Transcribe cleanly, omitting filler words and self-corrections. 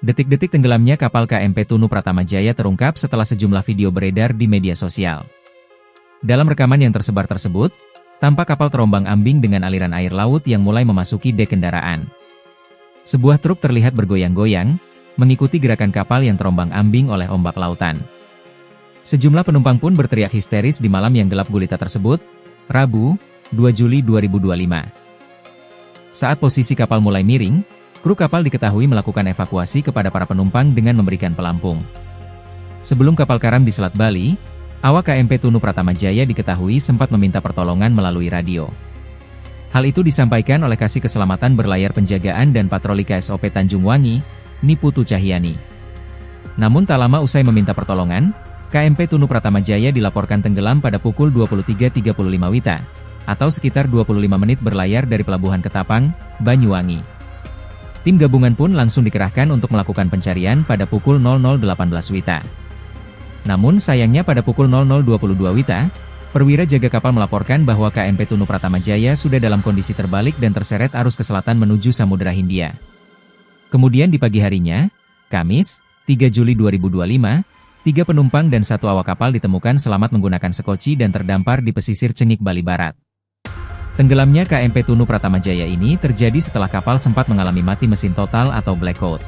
Detik-detik tenggelamnya kapal KMP Tunu Pratamajaya terungkap setelah sejumlah video beredar di media sosial. Dalam rekaman yang tersebar tersebut, tampak kapal terombang-ambing dengan aliran air laut yang mulai memasuki dek kendaraan. Sebuah truk terlihat bergoyang-goyang, mengikuti gerakan kapal yang terombang-ambing oleh ombak lautan. Sejumlah penumpang pun berteriak histeris di malam yang gelap gulita tersebut, Rabu, 2 Juli 2025. Saat posisi kapal mulai miring, kru kapal diketahui melakukan evakuasi kepada para penumpang dengan memberikan pelampung. Sebelum kapal karam di Selat Bali, awak KMP Tunu Pratamajaya diketahui sempat meminta pertolongan melalui radio. Hal itu disampaikan oleh Kasih Keselamatan Berlayar Penjagaan dan Patroli KSOP Tanjung Wangi, Niputu Cahyani. Namun tak lama usai meminta pertolongan, KMP Tunu Pratamajaya dilaporkan tenggelam pada pukul 23.35 WITA, atau sekitar 25 menit berlayar dari Pelabuhan Ketapang, Banyuwangi. Tim gabungan pun langsung dikerahkan untuk melakukan pencarian pada pukul 00.18 WITA. Namun sayangnya pada pukul 00.22 WITA, perwira jaga kapal melaporkan bahwa KMP Tunu Pratamajaya sudah dalam kondisi terbalik dan terseret arus ke selatan menuju Samudra Hindia. Kemudian di pagi harinya, Kamis, 3 Juli 2025, 3 penumpang dan 1 awak kapal ditemukan selamat menggunakan sekoci dan terdampar di pesisir Cengik, Bali Barat. Tenggelamnya KMP Tunu Pratamajaya ini terjadi setelah kapal sempat mengalami mati mesin total atau blackout.